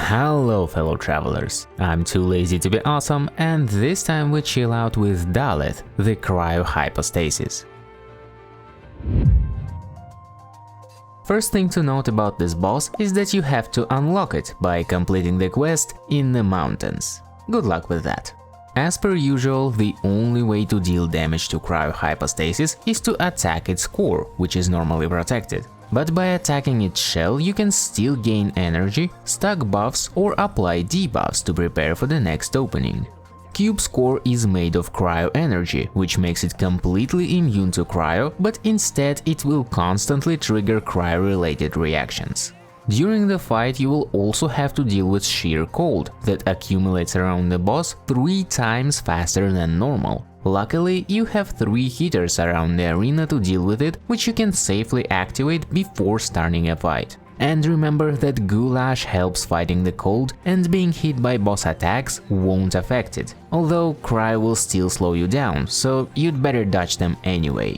Hello fellow travelers, I'm too lazy to be awesome and this time we chill out with Daleth, the Cryo Hypostasis. First thing to note about this boss is that you have to unlock it by completing the quest in the mountains. Good luck with that. As per usual, the only way to deal damage to Cryo Hypostasis is to attack its core, which is normally protected. But by attacking its shell, you can still gain energy, stack buffs or apply debuffs to prepare for the next opening. Cube's core is made of cryo energy, which makes it completely immune to cryo, but instead it will constantly trigger cryo-related reactions. During the fight, you will also have to deal with sheer cold that accumulates around the boss 3 times faster than normal. Luckily, you have 3 heaters around the arena to deal with it, which you can safely activate before starting a fight. And remember that Goulash helps fighting the cold, and being hit by boss attacks won't affect it, although Cryo will still slow you down, so you'd better dodge them anyway.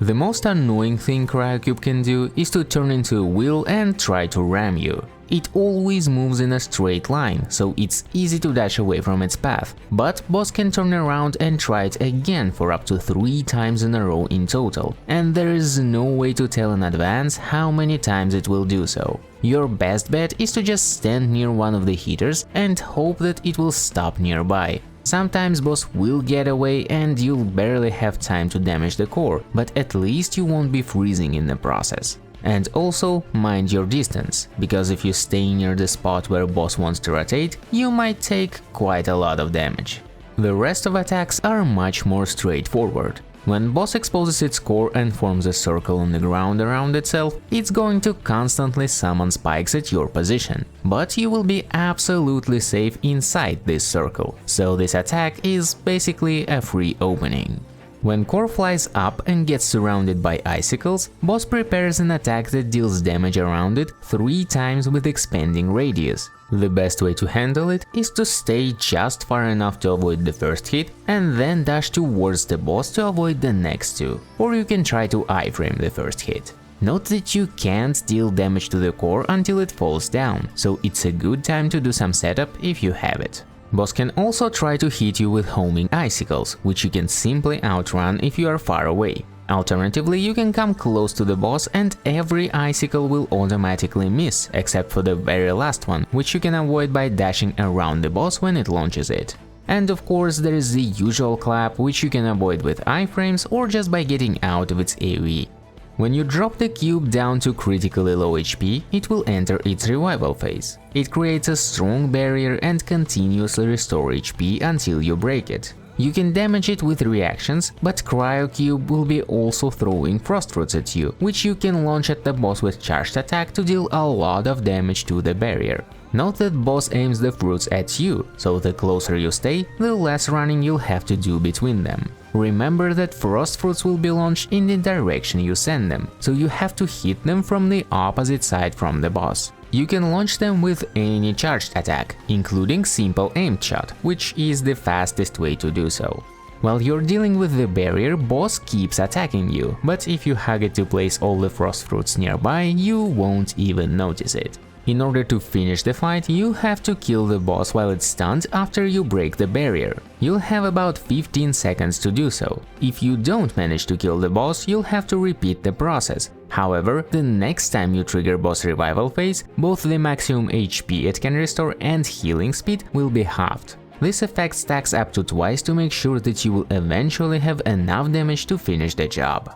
The most annoying thing Cryo Cube can do is to turn into a wheel and try to ram you. It always moves in a straight line, so it's easy to dash away from its path, but boss can turn around and try it again for up to 3 times in a row in total, and there is no way to tell in advance how many times it will do so. Your best bet is to just stand near one of the heaters and hope that it will stop nearby. Sometimes boss will get away and you'll barely have time to damage the core, but at least you won't be freezing in the process. And also, mind your distance, because if you stay near the spot where boss wants to rotate, you might take quite a lot of damage. The rest of attacks are much more straightforward. When boss exposes its core and forms a circle on the ground around itself, it's going to constantly summon spikes at your position, but you will be absolutely safe inside this circle, so this attack is basically a free opening. When core flies up and gets surrounded by icicles, boss prepares an attack that deals damage around it 3 times with expanding radius. The best way to handle it is to stay just far enough to avoid the first hit and then dash towards the boss to avoid the next 2, or you can try to iframe the first hit. Note that you can't deal damage to the core until it falls down, so it's a good time to do some setup if you have it. Boss can also try to hit you with homing icicles, which you can simply outrun if you are far away. Alternatively, you can come close to the boss and every icicle will automatically miss, except for the very last one, which you can avoid by dashing around the boss when it launches it. And of course, there is the usual clap, which you can avoid with iframes or just by getting out of its AoE. When you drop the cube down to critically low HP, it will enter its revival phase. It creates a strong barrier and continuously restore HP until you break it. You can damage it with reactions, but Cryo Cube will be also throwing frost fruits at you, which you can launch at the boss with charged attack to deal a lot of damage to the barrier. Note that boss aims the fruits at you, so the closer you stay, the less running you'll have to do between them. Remember that frost fruits will be launched in the direction you send them, so you have to hit them from the opposite side from the boss. You can launch them with any charged attack, including simple aimed shot, which is the fastest way to do so. While you're dealing with the barrier, boss keeps attacking you, but if you hug it to place all the frost fruits nearby, you won't even notice it. In order to finish the fight, you have to kill the boss while it's stunned after you break the barrier. You'll have about 15 seconds to do so. If you don't manage to kill the boss, you'll have to repeat the process. However, the next time you trigger boss revival phase, both the maximum HP it can restore and healing speed will be halved. This effect stacks up to twice to make sure that you will eventually have enough damage to finish the job.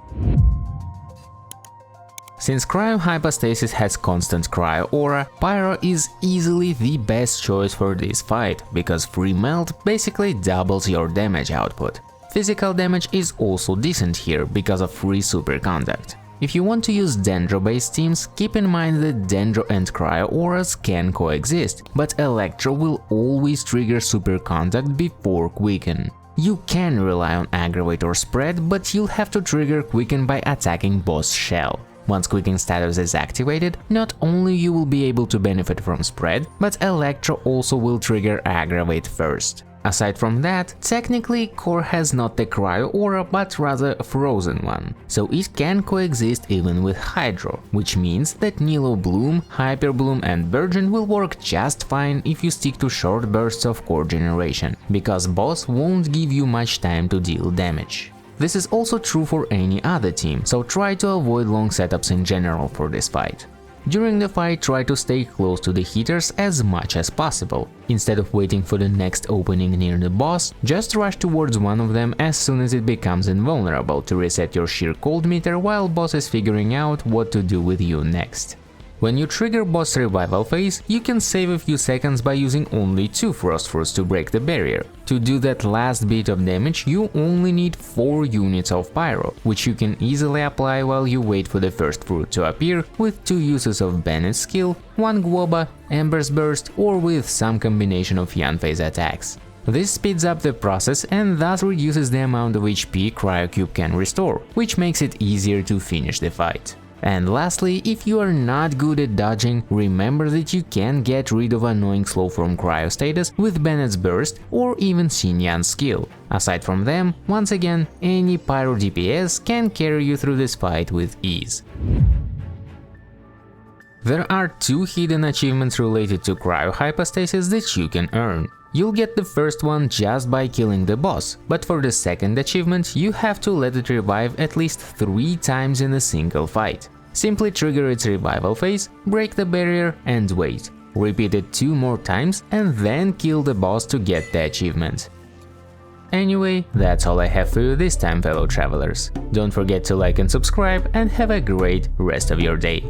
Since Cryo Hypostasis has constant cryo aura, Pyro is easily the best choice for this fight, because free melt basically doubles your damage output. Physical damage is also decent here because of free superconduct. If you want to use Dendro-based teams, keep in mind that Dendro and Cryo auras can coexist, but Electro will always trigger superconduct before Quicken. You can rely on Aggravate or Spread, but you'll have to trigger Quicken by attacking boss shell. Once Quicken status is activated, not only you will be able to benefit from Spread, but Electro also will trigger Aggravate first. Aside from that, technically Core has not the Cryo aura but rather a frozen one, so it can coexist even with Hydro, which means that Nilo Bloom, Hyper Bloom and Virgin will work just fine if you stick to short bursts of Core generation, because boss won't give you much time to deal damage. This is also true for any other team, so try to avoid long setups in general for this fight. During the fight, try to stay close to the hitters as much as possible. Instead of waiting for the next opening near the boss, just rush towards one of them as soon as it becomes invulnerable to reset your sheer cold meter while boss is figuring out what to do with you next. When you trigger boss revival phase, you can save a few seconds by using only 2 frost fruits to break the barrier. To do that last bit of damage, you only need 4 units of pyro, which you can easily apply while you wait for the first fruit to appear with 2 uses of Bennett's skill, 1 Guoba, Ember's Burst, or with some combination of Yan phase attacks. This speeds up the process and thus reduces the amount of HP Cryo Cube can restore, which makes it easier to finish the fight. And lastly, if you are not good at dodging, remember that you can get rid of annoying slow from Cryo status with Bennett's Burst or even Xinyan's skill. Aside from them, once again, any Pyro DPS can carry you through this fight with ease. There are 2 hidden achievements related to Cryo Hypostasis that you can earn. You'll get the first one just by killing the boss, but for the second achievement you have to let it revive at least 3 times in a single fight. Simply trigger its revival phase, break the barrier and wait. Repeat it 2 more times and then kill the boss to get the achievement. Anyway, that's all I have for you this time, fellow travelers. Don't forget to like and subscribe and have a great rest of your day.